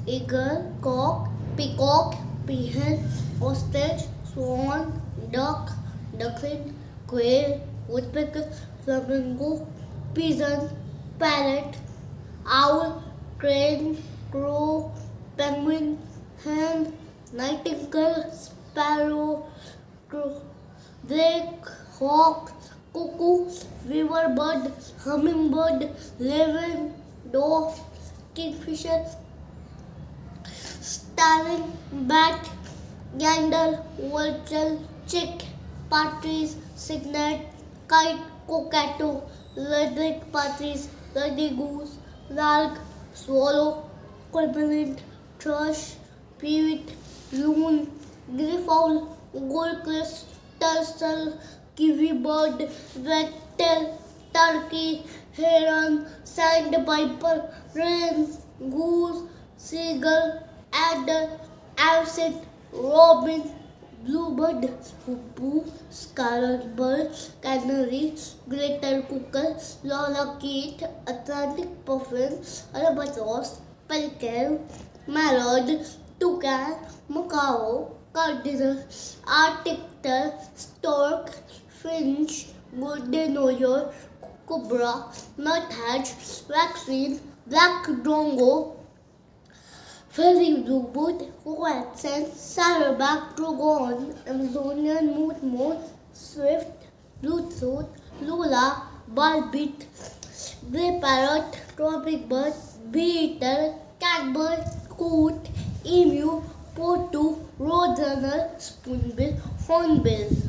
eagle, cock, peacock, peahen, ostrich, swan, duck, duckling, quail, woodpecker, flamingo, pigeon, parrot, owl, crane, crow, penguin, hen, nightingale, sparrow, drake, hawk, cuckoo, weaver bird, hummingbird, raven, dove, kingfisher, starling, bat, gander, vulture, chick, partridge, cygnet, kite, cockatoo, ledrick partridge, lady goose, lark, swallow, cormorant, thrush, peewit, loon, greyfowl, goldcrest, turtle, kiwi bird, wagtail, turkey, heron, sandpiper, wren, goose, seagull, adder, avocet, robin, bluebird, hoopoo, scarlet bird, canary, greater coucal, lorikeet, Atlantic puffin, albatross, pelican, mallard, toucan, macaw, cardinal, arctic tern, stork, finch, golden oriole, cobra, nuthatch, vaccine, black drongo, fairy bluebird, waxen, saddleback, trogon, Amazonian moot, swift, bluethroat, lula, barbit, grey parrot, tropic bird, bee-eater, catbird, coot, emu, potu, roadrunner, spoonbill, hornbill.